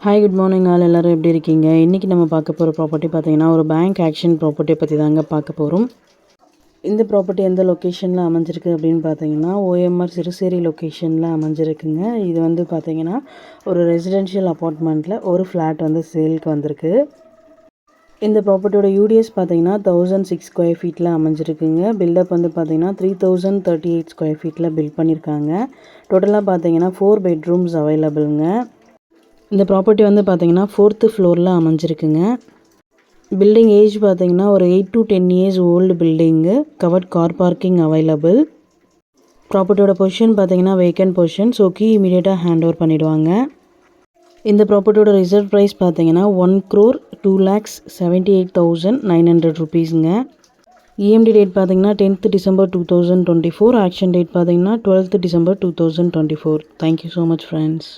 Hi good morning all எல்லோரும் எப்படி இருக்கீங்க? இன்றைக்கி நம்ம பார்க்க போகிற ப்ராப்பர்ட்டி பார்த்தீங்கன்னா ஒரு பேங்க் ஆக்ஷன் ப்ராப்பர்ட்டியை பற்றி தாங்க பார்க்க போகிறோம். இந்த ப்ராப்பர்ட்டி எந்த லொக்கேஷனில் அமைஞ்சிருக்கு அப்படின்னு பார்த்தீங்கன்னா OMR சிறுசேரி லொக்கேஷனில் அமைஞ்சிருக்குங்க. இது வந்து பார்த்தீங்கன்னா ஒரு ரெசிடென்ஷியல் அப்பார்ட்மெண்ட்டில் ஒரு ஃப்ளாட் வந்து சேலுக்கு வந்திருக்கு. இந்த ப்ராப்பர்ட்டியோட யூடிஎஸ் பார்த்தீங்கன்னா 1006 ஸ்கொயர் ஃபீட்டில் அமைஞ்சிருக்குங்க. பில்டப் வந்து பார்த்தீங்கன்னா 3038 ஸ்கொயர் ஃபீட்டில் பில்ட் பண்ணியிருக்காங்க. டோட்டலாக பார்த்தீங்கன்னா 4 பெட்ரூம்ஸ் அவைலபிளுங்க. இந்த ப்ராப்பர்ட்டி வந்து பார்த்தீங்கன்னா 4th ஃப்ளோரில் அமைஞ்சிருக்குங்க. பில்டிங் ஏஜ் பார்த்தீங்கன்னா ஒரு 8 to 10 years old building. Covered car parking available. ப்ராப்பர்ட்டியோட பொசிஷன் பார்த்தீங்கன்னா வேக்கன்ட் பொசிஷன். ஸோ கீ இமீடியட்டாக ஹேண்ட் ஓவர் பண்ணிவிடுவாங்க. இந்த ப்ராப்பர்ட்டியோட ரிசர்வ் ப்ரைஸ் பார்த்தீங்கன்னா 1,78,900 rupeesங்க. EMD டேட் பார்த்தீங்கன்னா 10th December 2024. ஆக்ஷன் டேட் பார்த்தீங்கன்னா 12th December 2024. Thank you so much friends.